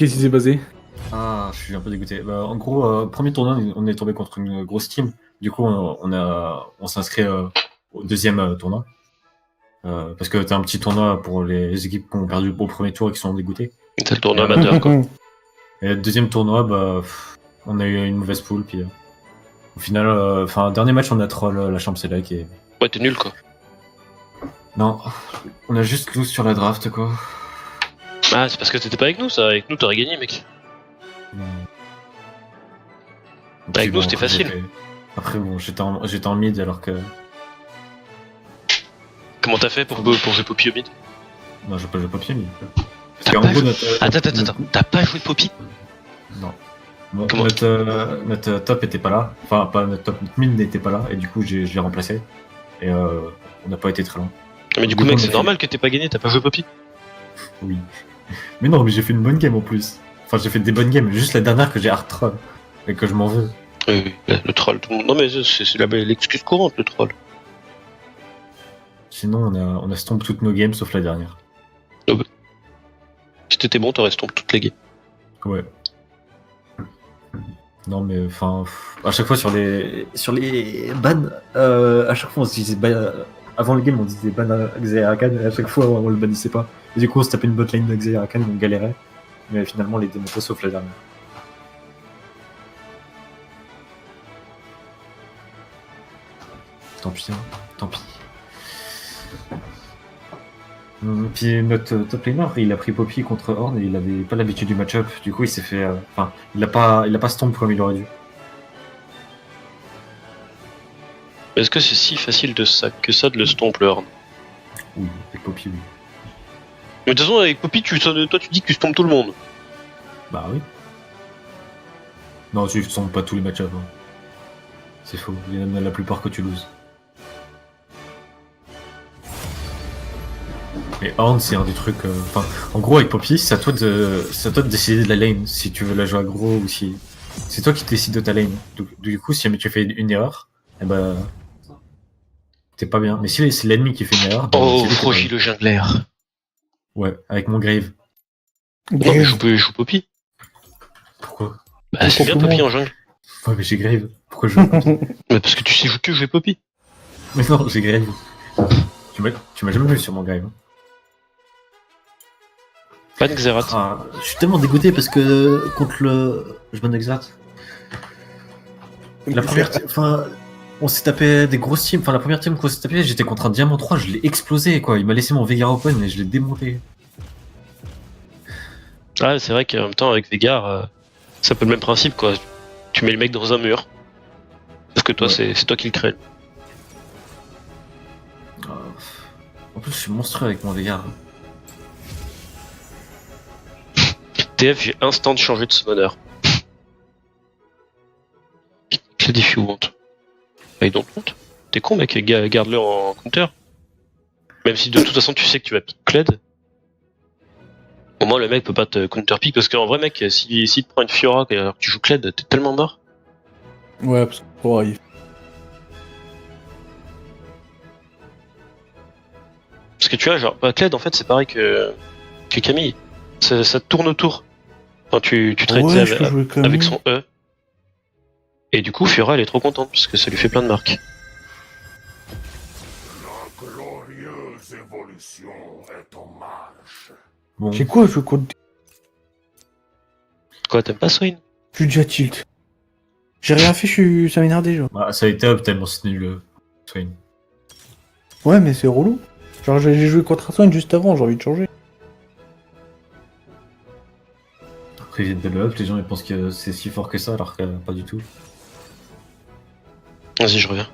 Qu'est-ce qui s'est passé? Ah, je suis un peu dégoûté. Bah, en gros, premier tournoi, on est tombé contre une grosse team. Du coup, on s'est inscrit au deuxième tournoi. Parce que t'as un petit tournoi pour les équipes qui ont perdu au premier tour et qui sont dégoûtées. C'est le tournoi Et, amateur, quoi. Et le deuxième tournoi, on a eu une mauvaise pool. Puis au final, dernier match, on a troll la Champ Select. Et... Ouais, t'es nul, quoi. Non, on a juste lose sur la draft, quoi. Ah, c'est parce que t'étais pas avec nous, ça. Avec nous, t'aurais gagné, mec. Avec nous, c'était facile. Après, bon, j'étais en mid alors que. Comment t'as fait pour jouer Poppy au mid? Non, j'ai pas joué Poppy mid. T'as pas joué... Attends. T'as pas joué Poppy? Non. Bon, Comment notre top était pas là. Enfin, pas notre top, notre mid n'était pas là. Et du coup, je l'ai remplacé. Et on n'a pas été très loin. Mais du coup, mec, c'est normal que t'aies pas gagné, t'as pas joué Poppy? Oui. Mais non, mais j'ai fait une bonne game en plus. Enfin, j'ai fait des bonnes games. Juste la dernière que j'ai hard troll. Et que je m'en veux. Oui, le troll, tout le monde. Non, mais c'est l'excuse courante, le troll. Sinon, on a stomp toutes nos games sauf la dernière. Si t'étais bon, t'aurais stomp toutes les games. Ouais. Non, mais enfin, à chaque fois sur les bans, à chaque fois on se disait avant le game on disait ban à Xayah-Rakan et à chaque fois on le bannissait pas. Et du coup on se tapait une botlane de Xayah-Rakan, on galérait, mais finalement on les démontait sauf la dernière. Tant pis, hein. Tant pis. Puis notre top laner, il a pris Poppy contre Horn et il avait pas l'habitude du match-up. Du coup, il s'est fait. Enfin, il a pas stomp comme il aurait dû. Est-ce que c'est si facile que ça de le stomp, le Horn? Oui, avec Poppy, oui. Mais de toute façon, avec Poppy, toi tu dis que tu stompes tout le monde. Bah oui. Non, tu stompes pas tous les match-up. Hein. C'est faux. Il y en a la plupart que tu loses. Et Horn, c'est un des trucs. Enfin, en gros, avec Poppy, c'est à toi de décider de la lane si tu veux la jouer aggro ou si. C'est toi qui décides de ta lane. Du coup, si jamais tu fais une erreur, eh ben. T'es pas bien. Mais si c'est l'ennemi qui fait une erreur. Oh, Frogy le jungler. Ouais, avec mon Grave. Non, mais je joue Poppy. Pourquoi? Bah, c'est bien Poppy en jungle. Ouais, mais j'ai Grave. Pourquoi je joue Poppy? Mais parce que tu sais que jouer Poppy. Mais non, j'ai Grave. Tu m'as jamais vu sur mon Grave. Hein. Ban Xerath. Ah, je suis tellement dégoûté parce que contre le. Je banne Xerath. La première. Enfin. On s'est tapé des grosses teams. Enfin, la première team qu'on s'est tapé, j'étais contre un Diamant 3, je l'ai explosé quoi. Il m'a laissé mon Veigar open et je l'ai démonté. Ah, c'est vrai qu'en même temps, avec Veigar, c'est un peu le même principe quoi. Tu mets le mec dans un mur. Parce que toi, ouais. c'est toi qui le crée. En plus, je suis monstrueux avec mon Veigar. TF, j'ai instant changé de summoner. Kled if you want. Bah, ils don't want. T'es con, mec, garde-le en counter. Même si de toute façon tu sais que tu vas pick Kled. Au moins le mec peut pas te counter pick parce qu'en vrai, mec, si te prend une Fiora alors que tu joues Kled, t'es tellement mort. Ouais, parce que ça arrive. Parce que tu vois, genre, Kled en fait c'est pareil que Camille. Ça te tourne autour. Quand tu traites avec son E. Et du coup, Fiora elle est trop contente parce que ça lui fait plein de marques. La glorieuse évolution est en marche. Bon. C'est quoi, je compte. Quoi, t'aimes pas Swain? Je suis déjà tilt. J'ai rien fait, ça m'énerve déjà. Bah, ça a été up tellement c'est nul. Swain. Ouais, mais c'est relou. Genre, j'ai joué contre Swain juste avant, j'ai envie de changer. Après, ils viennent de le up, les gens ils pensent que c'est si fort que ça alors que pas du tout. Vas-y, je reviens.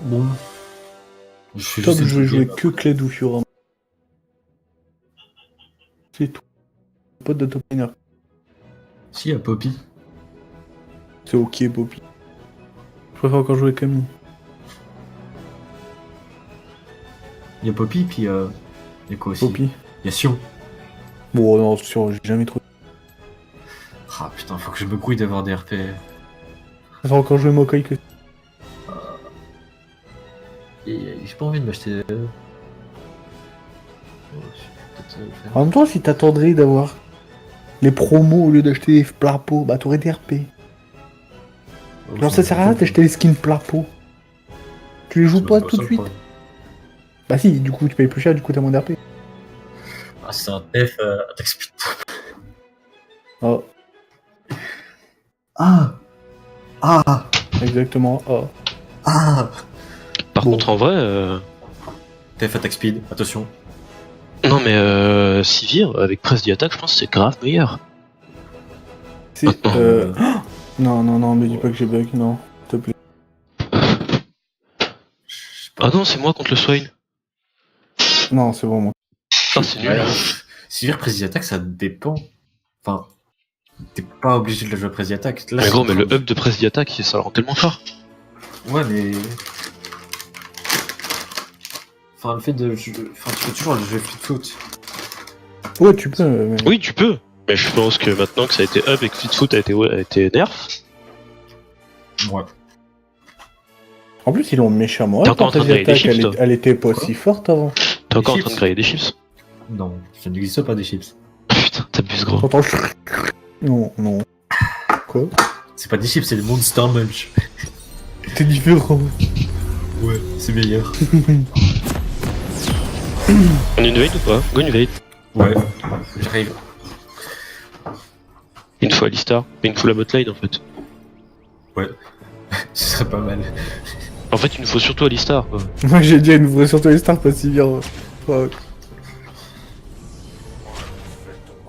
Bon. Je Top, je vais jouer que Kled ou Fiora. C'est tout. Pas de top laner. Si, à Poppy. C'est ok, Poppy. Je préfère encore jouer Camille. Il y a Poppy, puis il y a quoi aussi? Poppy. Il y a Sion. Bon, non, sûr, j'ai jamais trop. Ah Putain, faut que je me couille d'avoir des RP. Ça va encore jouer Mokai que. J'ai pas envie de m'acheter. En même temps, si t'attendrais d'avoir les promos au lieu d'acheter les plats pots, bah t'aurais des RP. Genre ça sert à rien d'acheter les skins plats pots. Tu les joues pas tout de suite. Bah si, du coup tu payes plus cher, du coup t'as moins d'RP. Ah, c'est un TF attaque speed. Oh, Ah. Ah. exactement. Oh. Ah. Par Bon. contre, en vrai, TF attaque speed, attention. non mais Sivir avec presse d'attaque, je pense que c'est grave meilleur. C'est. Maintenant, Non, non, non, me dis pas que j'ai bug, non. S'il te plaît. Je sais pas. Ah non, c'est moi contre le Swain. Non, c'est bon, moi. Ah, c'est nul. Ouais, Sivir précis attaque, ça dépend. Enfin, t'es pas obligé de la jouer précis attaque. Là, Mais gros, c'est- mais le up de presse d'attaque, ça le rend tellement fort. Ouais, mais. Enfin, le fait de. Enfin, tu peux toujours le jouer foot. Ouais, tu peux, mais. Oui, tu peux. Mais je pense que maintenant que ça a été up et que Fleetfoot a été nerf, Ouais. En plus, ils l'ont méchamment. T'es encore en train de Attaque, griller des chips, toi. elle était pas si forte avant. t'es encore en chips. train de grailler des chips. Non, ça n'existe pas des chips. Putain, t'abuses gros. T'entends. Non, non. Quoi? C'est pas des chips, c'est des Monster Munch. C'est différent. Ouais, c'est meilleur. On invade ou pas Go invade. Ouais, j'arrive. Une fois Alistar, et une fois la botlane en fait. Ce serait pas mal. En fait, il nous faut surtout Alistar. Quoi. Moi j'ai dit, elle nous surtout les stars pas si bien. Fuck.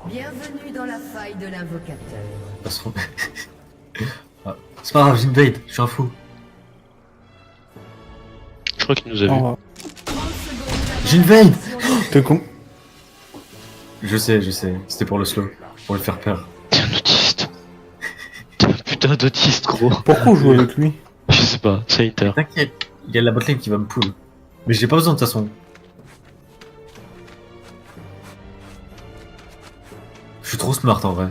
Bienvenue dans la faille de l'invocateur. Passeront. Ah, c'est pas grave, j'invade, je suis un fou. Je crois qu'il nous a vu. Oh, 30 secondes. J'invade. t'es con. Je sais, c'était pour le slow, pour le faire peur. T'es un autiste. T'es un putain d'autiste, gros. Pourquoi on joue avec lui? Je sais pas, c'est Inter. T'inquiète, il y a la botlane qui va me pull. Mais j'ai pas besoin de toute façon. Je suis trop smart en vrai.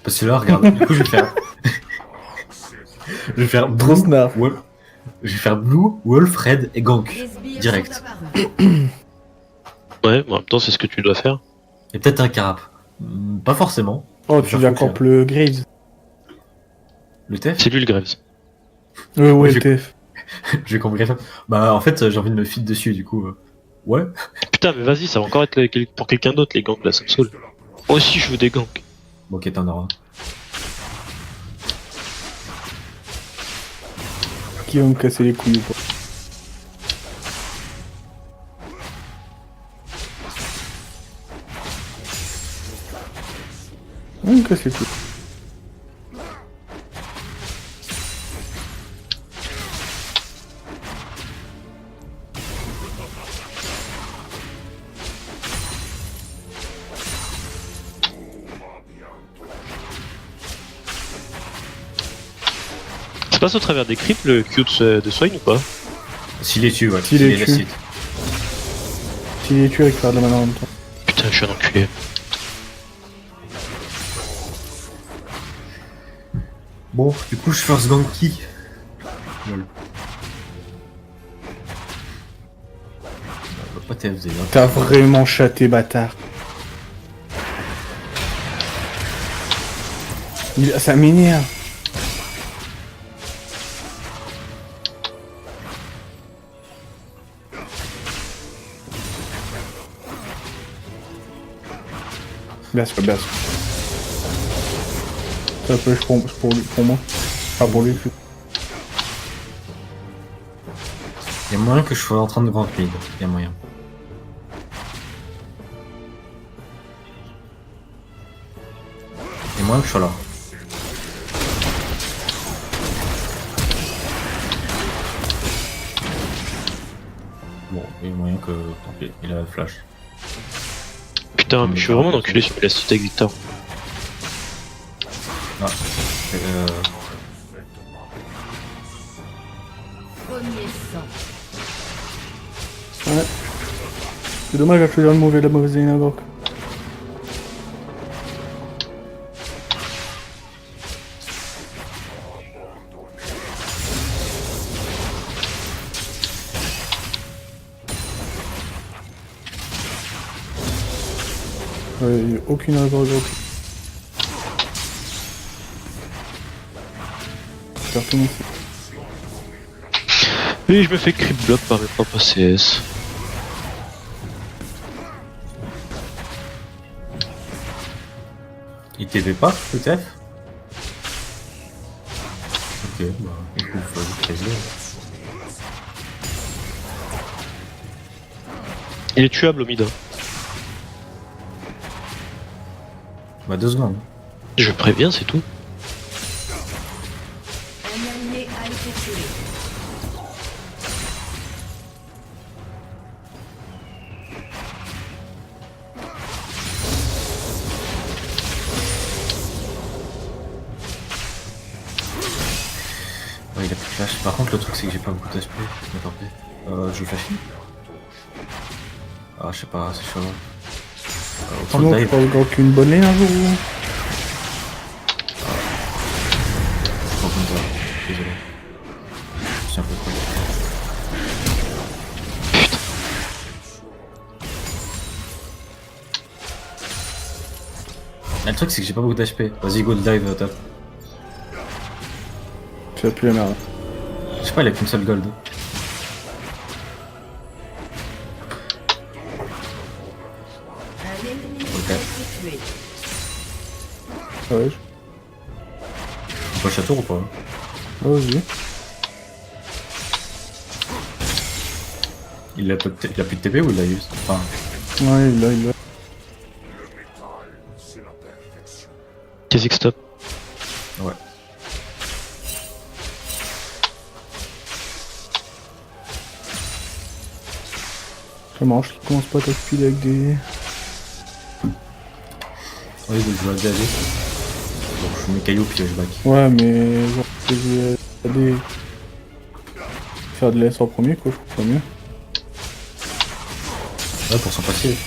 Parce que là, regarde, du coup je vais faire. Je vais faire Trop Blue, snap. Wolf. Je vais faire Blue, Wolf, Red et Gank. Les sbires Direct. sont apparus. Ouais, mais en même temps, c'est ce que tu dois faire. Et peut-être un Carap. Pas forcément. Oh, Je tu vais viens faire camp le Graves. Le TF C'est lui le Graves. Ouais, Ouais, le TF. Je vais camp Graves. Bah en fait j'ai envie de me feed dessus du coup. Ouais. Putain, mais vas-y, ça va encore être pour quelqu'un d'autre, les gangs, là, ça me saoule. Moi aussi, je veux des gangs. Bon, ok, t'en auras. Qui va me casser les couilles ou pas? On me casse les couilles. Ça passe au travers des creeps, le Q de Swain ou pas? S'il est tu, ouais. S'il est la tu. suite. S'il est tué avec faire de la mana en même temps. Putain, je suis un enculé. Bon, du coup je force Gank qui Lol. Pas TFZ, hein. T'as vraiment chaté, bâtard. Ça m'énerve. Bien sûr, bien sûr. Ça peut pour moi. Pas pour lui. Il y a moyen que je sois en train de Grand Mid. Il y a moyen. Il y a moyen que je sois là. Bon, il y a moyen que. Tant pis, il a flash. Putain, mais je suis vraiment un enculé sur la suite avec Victor. Ah. Premier sang. Ouais. C'est dommage que je faisais la mauvaise ligne à Gork. Ouais, aucune raison de faire tout mon Et je me fais creep block par mes propres CS. Il TV pas, ETF? Ok, bah, écoute, faut le plaisir. Il est tuable au mid. Bah, 2 secondes. Je préviens, c'est tout. Un allié a été tué. Ouais, il a plus de flash. Par contre, le truc, c'est que j'ai pas beaucoup d'HP. Mais tant pis. Je le flash. Ah, je sais pas, c'est chaud. Autant Sinon, le tu dive. parles encore qu'une bonne lane un jour ou... Je prends comme ça. Désolé. Je suis un peu trop. Le truc, c'est que j'ai pas beaucoup d'HP. Vas-y, go le dive, top. Tu vas plus la merde. Je sais pas, il a qu'une seule gold. Un ennemi Ok. a été tué. Ah ouais, On peut château ou pas? ah, vas-y. Il a plus de TP ou il l'a eu? Enfin, Ouais, il l'a. C'est la perfection. Kha'Zix stop. ouais. Ça marche, il commence pas à t'appuyer avec des... Oui, donc je vais aller. Bon, je mets caillou puis je back. Ouais, mais genre, des... faire de l'AS en premier, quoi, je trouve ça mieux. Ouais, pour son passif.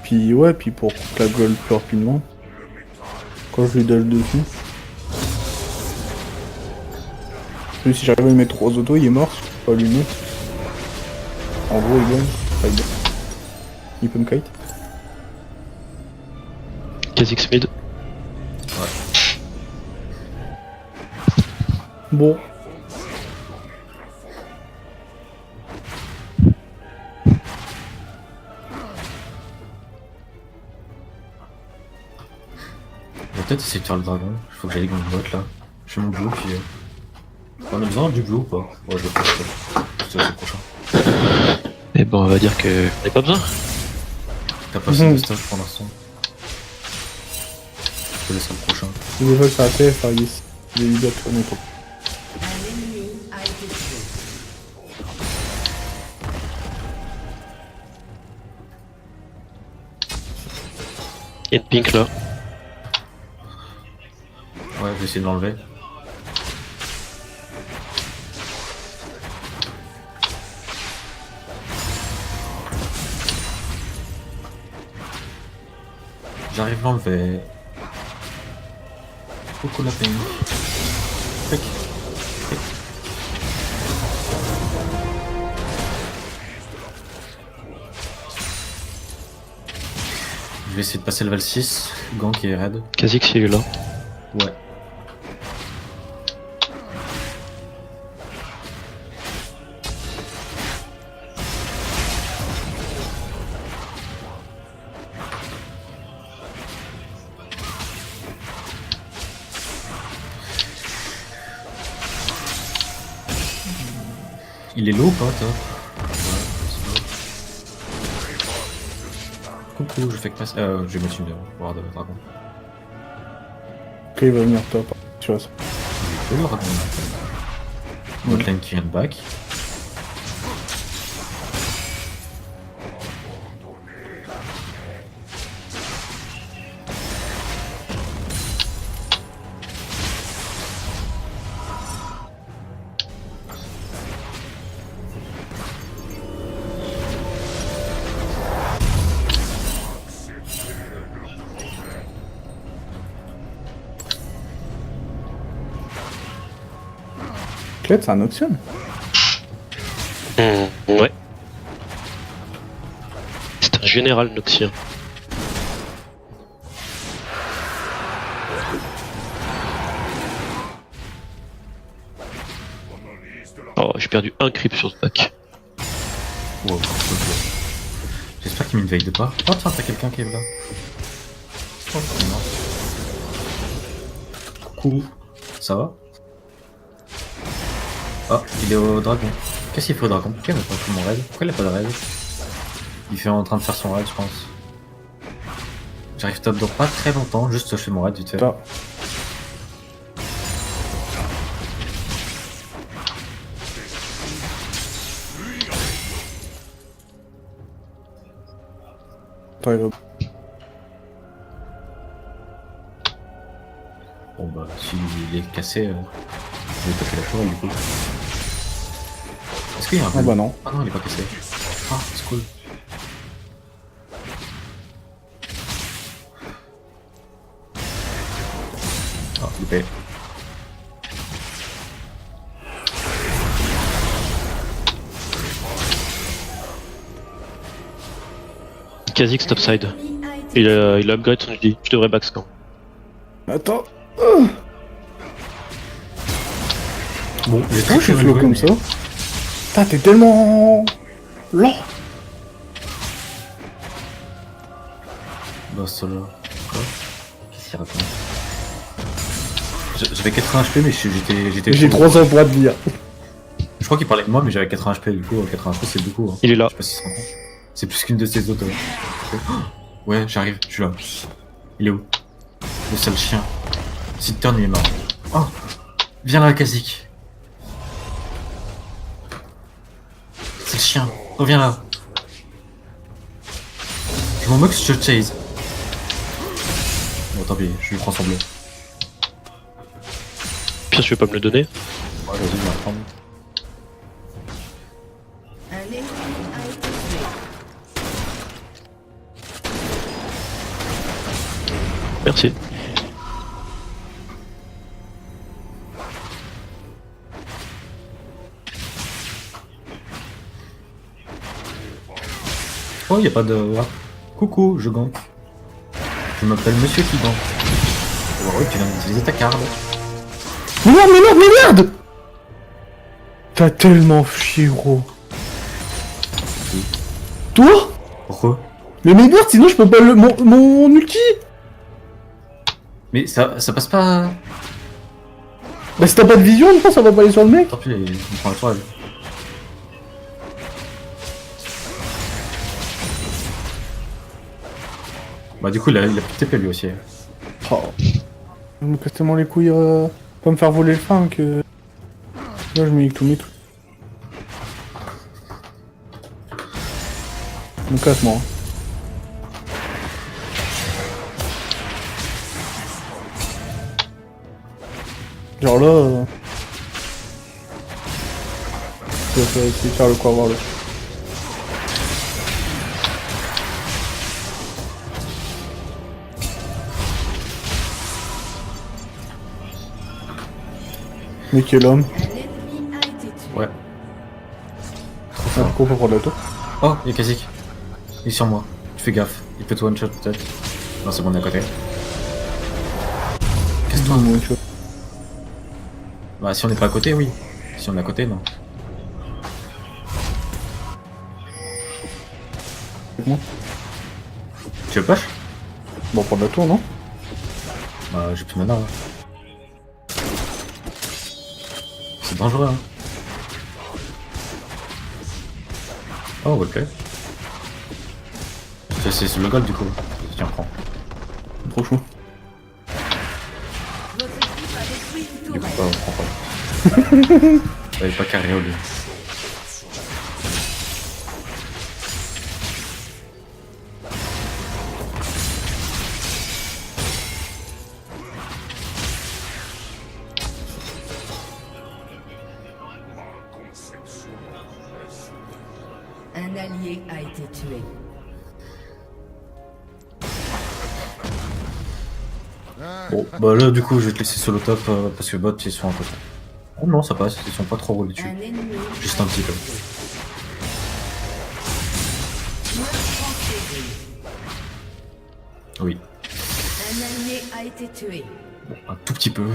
Puis ouais, puis pour que la gold plus rapidement. Quand je lui dash dessus. Même si j'arrive à lui mettre 3 autos, il est mort, je peux pas lui mettre. En gros, il gagne. Enfin, il gagne. Il peut me kite. Kha'Zix mid. Bon. On va peut-être essayer de faire le dragon. Il faut que j'aille dans le bot là. Je fais mon blue puis. On a besoin du blue ou pas? Ouais, je vais faire ça. C'est le prochain. Et bon, on va dire que. On n'a pas besoin. T'as pas assez de stuff pour l'instant. Je te laisse le prochain. C'est déjà que ça a fait, enfin, il est libre de tourner pour. Un ennemi a été tué. Il y a une pink là. Ouais, je vais essayer de l'enlever. J'arrive à l'enlever. Coucou la ping. Clic. Clic. Je vais essayer de passer level 6. Gank est raid. Kha'Zix il est là. Ouais. Il est low ou pas, toi? Ouais, c'est low. Coucou, je fais que passer. Je vais mettre une ward de dragon. Ok, il va venir top. Tu vois ça. Il est le dragon. Notre lane qui vient de back. Kled, c'est un Noxion. Ouais. C'est un général noxien. j'ai perdu un creep sur ce pack. Wow, ok. J'espère qu'il m'invade pas. Oh tiens, t'as quelqu'un qui est là. Oh, non. Coucou. Ça va? Ah, il est au dragon. Qu'est-ce qu'il fait au dragon? Pourquoi il n'a pas fait mon raid? Pourquoi il a pas de raid? Il fait en train de faire son raid, je pense. J'arrive top dans pas très longtemps, juste je fais mon raid vite fait. Attends. Attends, il va... Bon bah, s'il est cassé, je vais taper la tour du coup. Est-ce qu'il y a un peu... Ah bah non. Ah non, il est pas cassé. Ah, c'est cool. Ah, loupé. Kha'Zix topside. Il a upgrade son ulti. Je devrais backscan. Attends. Bon, Pourquoi je suis flow comme ça? Putain, t'es tellement... lent. Bah, solo. Quoi? Qu'est-ce qu'il raconte? J'avais 80 HP, mais j'étais. J'ai 300 points de vie. Je crois qu'il parlait de moi, mais j'avais 80 HP, du coup, 80 HP c'est beaucoup. Hein. Il est là. Je sais pas si ça se rend compte. C'est plus qu'une de ses autres. Ouais, j'arrive, je suis là. Il est où? Le sale chien. Sid Turn, il est mort. Oh! Viens là, Kha'Zix. C'est le chien. Reviens là. Je m'en moque si je te chase. Bon, tant pis, je lui prends son bleu. Pire, tu veux pas me le donner? Ouais, vas-y, je vais la prendre. Un ennemi a été tué. Merci. Oh, y a pas de... Coucou, je gank. Je m'appelle Monsieur qui gank. Oh, ouais, tu viens d'utiliser ta carte. Mais merde, mais merde, mais merde! T'as tellement chié, gros. Toi? Pourquoi? Mais merde, sinon je peux pas le... mon ulti! Mais ça passe pas... Bah si t'as pas de vision, une fois ça va pas aller sur le mec. Tant pis, il prend la toile. Bah du coup, il a plus de TP lui aussi. Oh. Je me casse tellement les couilles, pas me faire voler le fin que... Là je me nique tous mes trucs. Je me casse moi. Genre là... Je vais essayer de faire le quoi voir là. Mais quel homme? Un ennemi a été tué. Ouais. Ah, pourquoi on peut prendre la tour? Oh, il y a Kha'Zix. Il est sur moi. Tu fais gaffe. Il peut te one shot peut-être. Non, c'est bon, on est à côté. Qu'est-ce que tu Bah si on n'est pas à côté, oui. Si on est à côté, non. avec moi? Tu veux push? Bon, on prend la tour, non? Bah j'ai plus de mana. Hein. C'est dangereux, hein. Oh, ok. C'est le gold du coup. Tiens, prends. Trop chaud. Votre équipe a détruit une Du coup, tourelle. prends pas. J'avais pas carré au lieu. Un allié a été tué. Bon, bah là du coup je vais te laisser solo top parce que bot ils sont un peu... Oh non, ça passe, ils sont pas trop roulés dessus. Un ennemi. Juste un petit peu. Oui, Un allié a été tué. bon, un tout petit peu.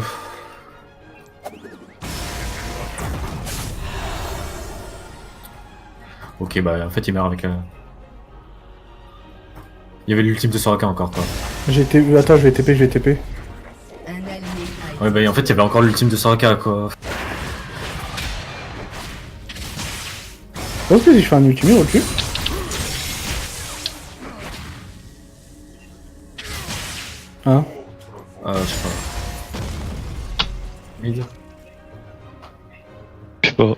Ok, bah en fait il meurt avec la... Il y avait l'ultime de Soraka encore quoi. Attends, je vais TP. Un allié a été Ouais bah en fait il y avait encore l'ultime de Soraka quoi. Je pense que si je fais un ultimate au-dessus. Hein? Je sais pas. Mid. Je sais pas. On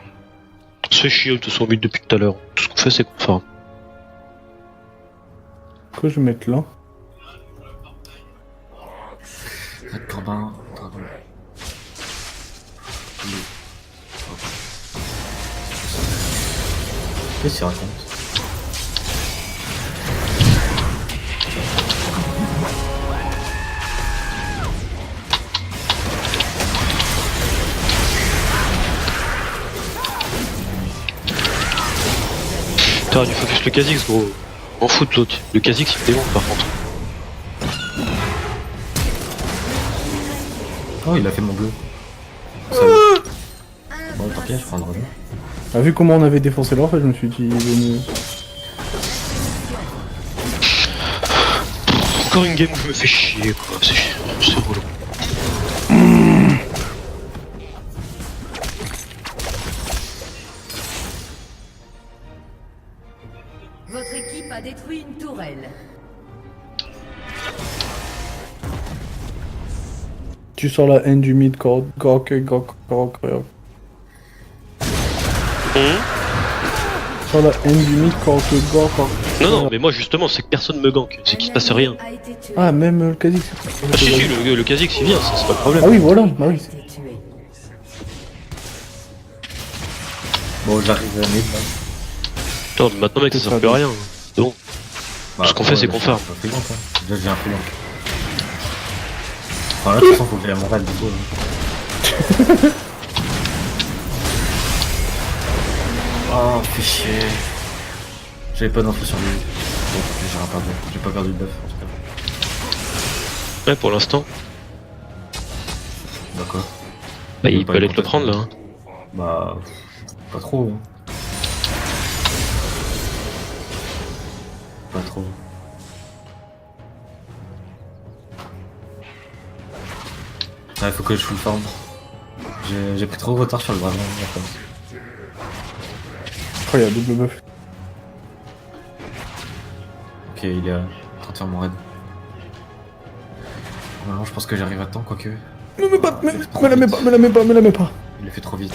se fait chier de son but depuis tout à l'heure. Tout ce qu'on fait, c'est qu'on farm. Quoi, je vais mettre là? Corbin. Dragon. Qu'est-ce qu'il raconte? Putain, il focus le Kha'Zix, gros. En fout l'autre. Le Kha'Zix, il me démonte par contre. Oh il a fait mon bleu. Ça... Bon tant pis, je prends le dragon. Ah, vu comment on avait défoncé l'or, je me suis dit, il vaut mieux. Encore une game où je me fais chier, quoi. C'est relou. Votre équipe a détruit une tourelle. Tu sors la haine du mid, Gork. Sur la haine du mid, Gork. Non, mais moi justement, c'est que personne me gank. C'est qu'il se passe rien. A été tué. Ah, même le Kha'Zix. Ah si, le Kha'Zix, il vient, ça, c'est pas le problème. Ah oui, voilà, bah oui. A été tué. Bon j'arrive à mid là. Attends, mais maintenant, mec, ça sert plus à rien. C'est bon. Bah, Ce qu'on fait, c'est qu'on farm. J'ai un freelance, hein. Déjà j'ai un freelance. Enfin là de toute façon faut que j'aille à mon raid du coup. Oh fais chier. J'avais pas d'infos sur lui. Bon j'ai rien perdu. J'ai pas perdu de buff en tout cas. Ouais, pour l'instant. D'accord. Bah, il Pas peut aller les te le prendre là. Hein. Bah pas trop. Hein. Pas trop. Ah, il faut que je full farm. J'ai pris trop de retard sur le dragon. Oh, il y a double buff. Ok, il est en train de faire mon raid. Normalement, je pense que j'arrive à temps, quoique. Me la mets pas. Il l'a fait trop vite.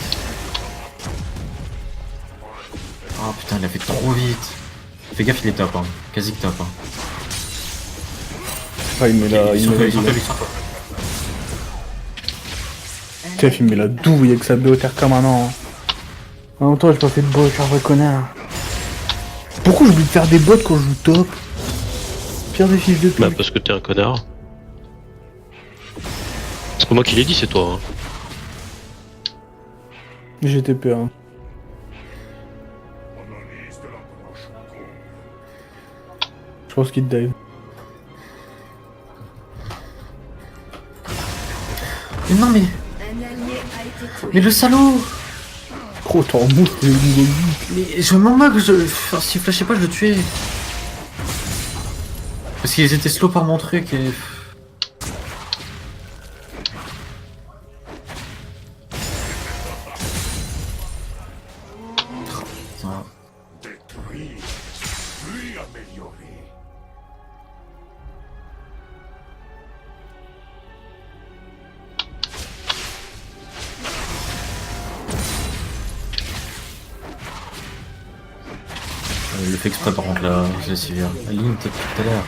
Oh putain, il a fait trop vite. Fais gaffe, il est top, hein. Quasi top, hein. Ah, il met la. Ils Il sont met pas- la. ils sont pas vite, hein. Chef, il met la douille avec sa BOTR comme un an. En même temps, j'ai pas fait de bot, je suis un vrai connard. Pourquoi j'oublie de faire des bots quand je joue top? Pire des fiches de Bah, trucs. parce que t'es un connard. C'est pas moi qui l'ai dit, c'est toi. Hein. GTP, hein. Je pense qu'il te dive. Mais non, mais. Un allié a été tué. Mais le salaud! Gros, t'es en mousse, t'es niveau 8. Mais je m'en moque, enfin, s'il flashait pas, je le tuais. Parce qu'ils étaient slow par mon truc et. Putain. Détruire, puis améliorer. Il le fait exprès par contre là, je laisse y venir. La ligne peut-être tout à l'heure.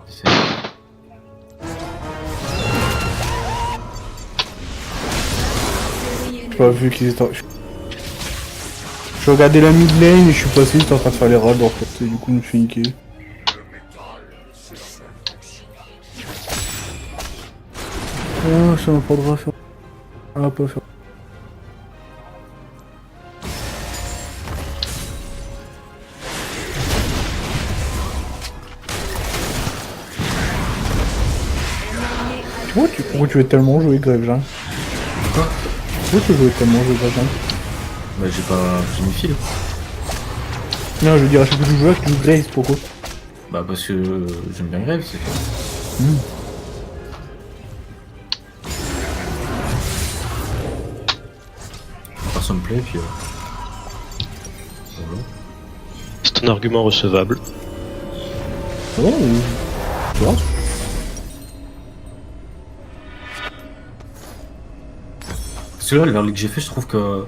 C'est- J'ai pas vu qu'ils étaient. Je regardais la mid lane et je suis passé, j'étais en train de faire les raids en fait, et du coup je me suis niqué. Ah, ça m'a pas le droit à faire. Ah, pas faire. Pourquoi tu veux tellement jouer Grevejean? Quoi? Pourquoi tu veux tellement jouer Grevejean? Bah j'ai mis fil. Non, je veux dire, à chaque fois que tu joues, tu joues Graves, pourquoi? Bah parce que j'aime bien Grave, c'est tout. Personne me plaît, puis voilà. C'est un argument recevable. Non, tu vois? Parce que là, l'early que j'ai fait, je trouve que...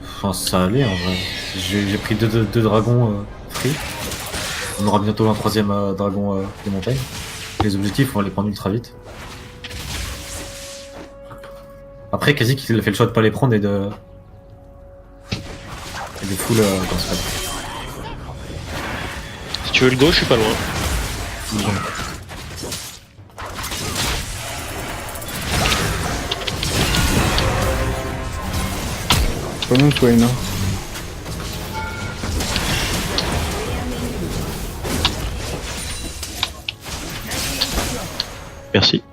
Enfin, ça allait en vrai. J'ai pris deux dragons free. On aura bientôt un troisième dragon des montagnes. Les objectifs, on va les prendre ultra vite. Après, Kazik, il a fait le choix de pas les prendre et de... Et de full dans ce fait. Si tu veux le go, je suis pas loin. Pas même Swain, hein. Merci.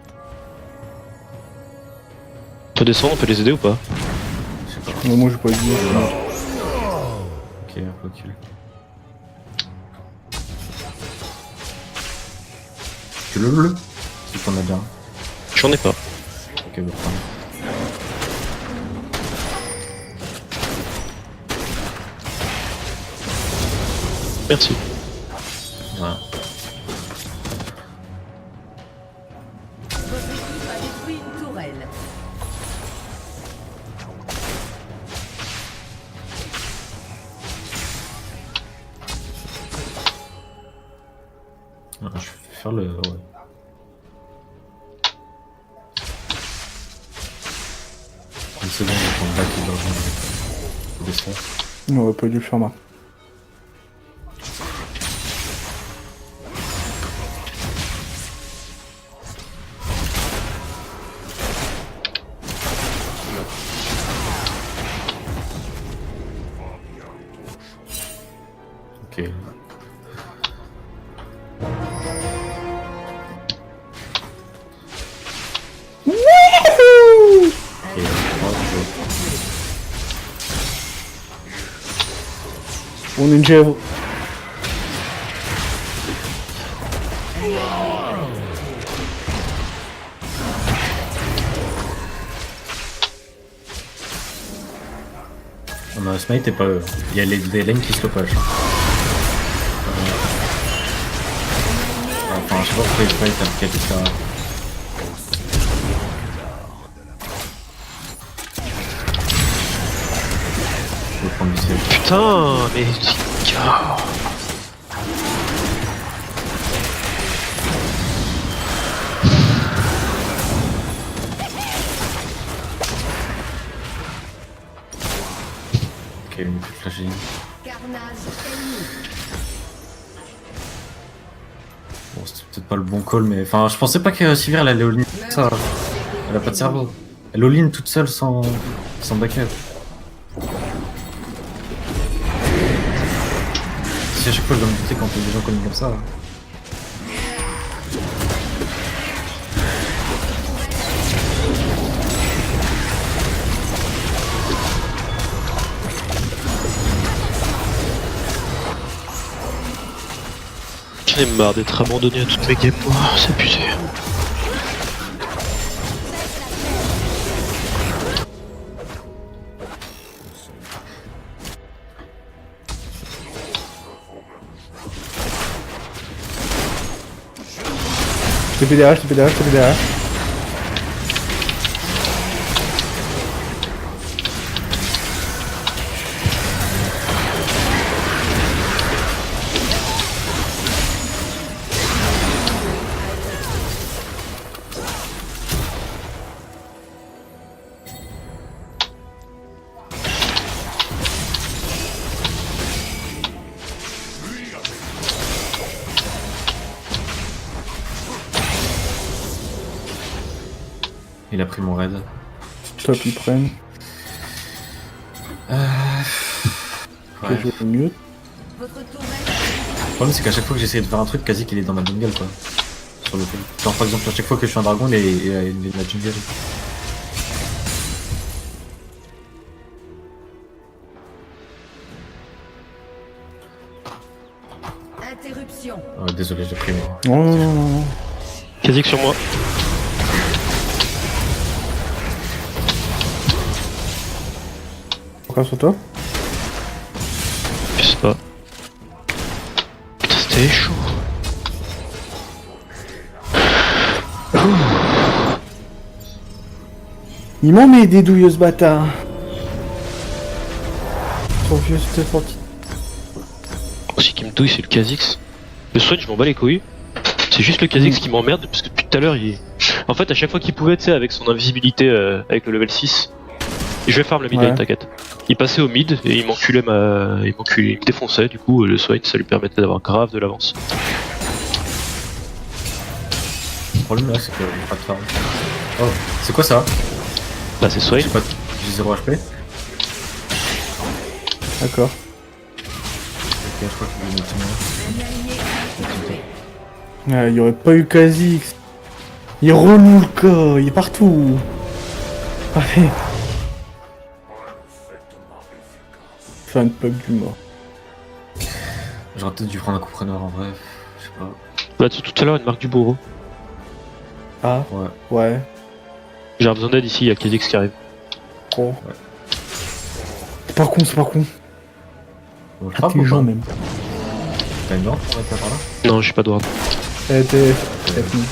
On peut descendre, on peut les aider ou pas? Je sais pas. Non, moi j'ai pas dit. Ok, recule. Tu le bleu? Si t'en as bien. J'en ai pas. Ok, bah prends. Merci. Voilà. Votre équipe a détruit une tourelle. Ah, je vais faire le... Ouais. Une seconde, je vais prendre back et je vais descendre. On aurait pas dû le faire mal. Ok. Et On est une chèvre. on a un smite et pas eux. Il y a des lanes qui se lopagent. Enfin, je sais pas pourquoi il smite avec quelque ça. Je vais prendre du ciel. Putain, mais... Ah. Ok, une petite flash in. Carnage ennemi. Bon, c'était peut-être pas le bon call, mais enfin, je pensais pas que Sivir elle allait all-in ça. Elle a pas de cerveau. Elle all-in toute seule sans backup. Si à chaque fois je dois me buter quand il y a des gens comme ça. J'en ai marre d'être abandonné à toutes mes games. Oh, c'est abusé. Je te fais derrière, je te fais derrière, je te fais derrière. Il a pris mon raid. Top, ils prennent. Ouais. Ok, je vais mieux. Votre tourelle Le problème c'est qu'à chaque fois que j'essaie de faire un truc, quasi qu'il est dans ma jungle quoi. sur le coup. Genre par exemple à chaque fois que je suis un dragon, la jungle. Interruption. Désolé, j'ai pris moi. Non, non, non, non. Kha'Zix sur moi. Pourquoi sur toi? Je sais pas. Putain, c'était chaud. Il m'en met des douilles ce bâtard. Trop vieux cette partie. Aussi qui me douille, c'est le Kha'Zix. Le Swain, je m'en bats les couilles. C'est juste le Kha'Zix qui m'emmerde parce que depuis tout à l'heure, il. En fait, à chaque fois qu'il pouvait, tu sais, avec son invisibilité avec le level 6, je vais farm le mid lane, Ouais. t'inquiète. Il passait au mid et il m'enculait il me défonçait, du coup, le Swain, ça lui permettait d'avoir grave de l'avance. Le problème là, c'est que j'ai pas de farm. Oh, c'est quoi ça? Bah, c'est Swain. J'ai 0 HP. D'accord. Ok, je crois qu'il est ultimement. Un allié a été tué. Il y aurait pas eu Kha'Zix. Il est relou le cas, il est partout. Allez. Fais un pug du mort. J'aurais peut-être dû prendre un compreneur en vrai. Je sais pas. Bah, tout à l'heure, une marque du bourreau. Ah, Ouais. ouais. J'ai besoin d'aide ici, il y a Kha'Zix qui arrive. Oh. C'est pas con, c'est pas con. Bon, je frappe ou Intelligent pas? même. T'as une lampe pour mettre par là? Non, j'ai pas de ward. Eh, t'es fini.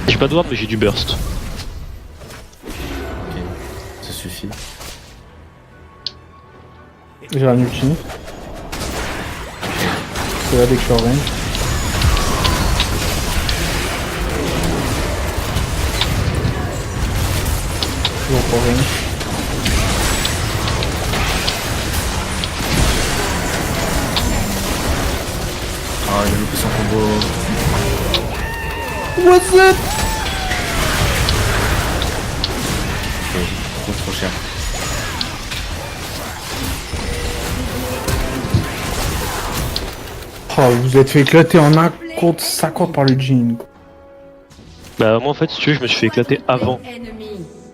J'ai pas de ward, mais j'ai du burst. Ok, ça suffit. J'ai un ulti. C'est là dès que je suis en range. Toujours pas range. Ah, il a loupé son combo. What's up? Ok, trop cher. Oh, vous êtes fait éclater en 1 contre 50 par le Jin. Bah, moi, en fait, si tu veux, je me suis fait éclater avant. Ennemi.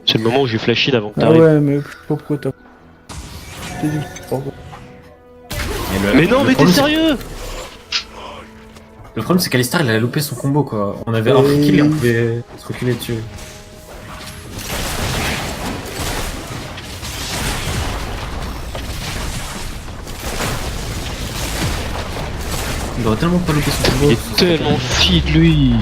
C'est le moment où j'ai flashé avant que Ah t'arrives. ouais, mais je sais pas pourquoi t'as. Je t'ai dit pourquoi. Mais non, mais t'es problème, sérieux? Le problème, c'est qu'Alistar il a loupé son combo quoi. On avait un free kill et on pouvait se reculer dessus. Il aurait tellement pas loupé son combo. Il est tellement feed, lui.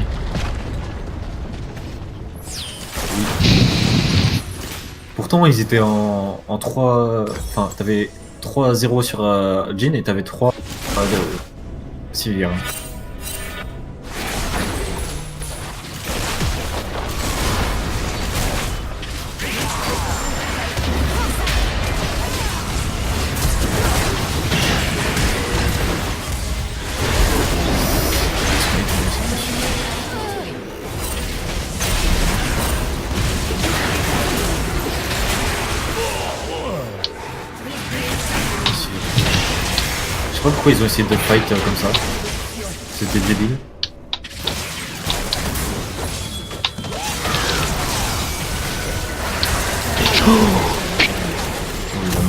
Pourtant, ils étaient en 3. Enfin, t'avais 3-0 sur Jin et t'avais 3 de Sivir. Je sais pas pourquoi ils ont essayé de fight comme ça. C'était débile.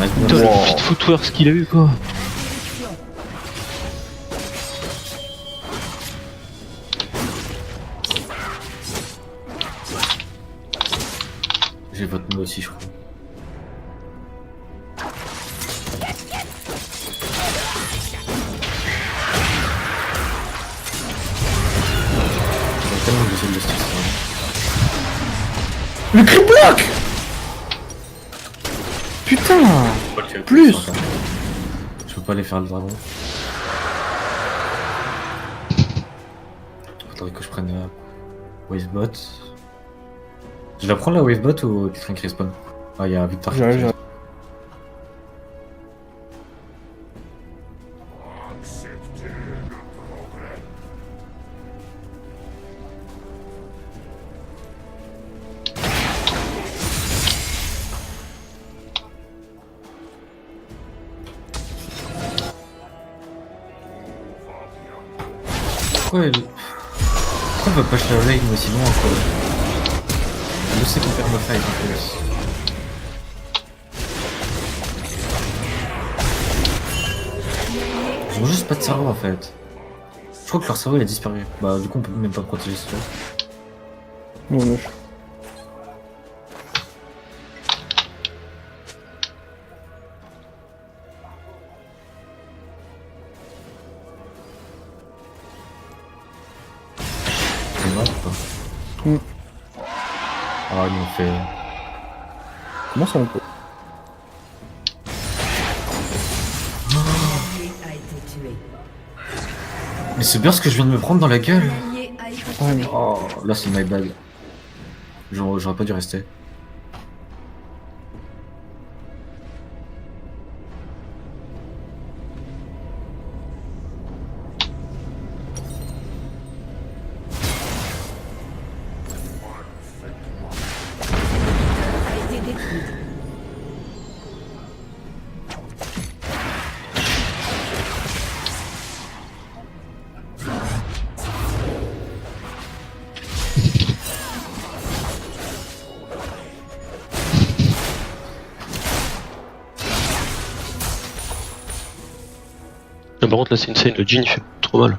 Putain, le feed footwork qu'il a eu, quoi. J'ai votre mot aussi, je crois. J'ai tellement besoin de justice. Le cri bloc. Putain. Plus. Je peux pas aller faire le dragon. Faudrait que je prenne Wavebot. Je la prends la Wavebot ou tu trinques respawn? Ah, il y a Victor qui J'arrive, arrive. Acceptez le progrès. Pourquoi elle va pas acheter la lane aussi loin quoi? Je sais qu'on perd ma fight en plus. Ils ont juste pas de cerveau en fait. Je crois que leur cerveau il a disparu. Bah du coup on peut même pas protéger ce truc. Non, mais C'est grave ou pas? Mm. Ah ils m'ont fait... comment ça on peut? L'allié a été tué. Mais c'est bien ce que je viens de me prendre dans la gueule. L'allié a été Ouais, tué. mais- Oh là c'est my bad. J'aurais pas dû rester. A été détruit. Ah, par contre, là, c'est insane, le Jhin il fait trop mal.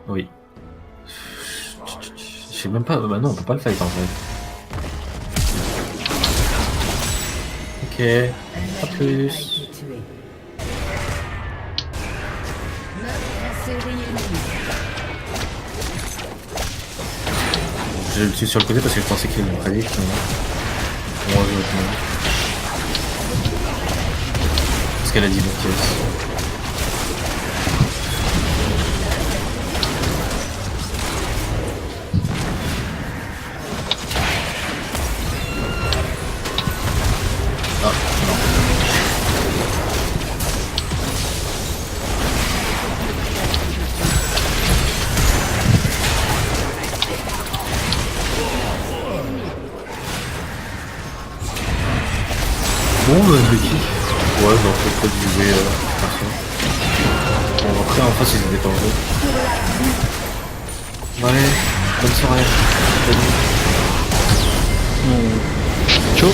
Oui. Je sais même pas... Bah non on peut pas le fight en fait. Ok. Un Pas allié a plus. été tué. Notre série ennemie. Je le tue sur le côté parce que je pensais qu'il allait me prédire finalement. On va jouer autrement. Parce qu'elle a dit bon pièce. Ah, non. Bon, je le kiffe. Ouais, donc faut pas diviser perso. Bon, après, en face, ils étaient pas en jeu. Ouais, bonne soirée. Salut. Ciao.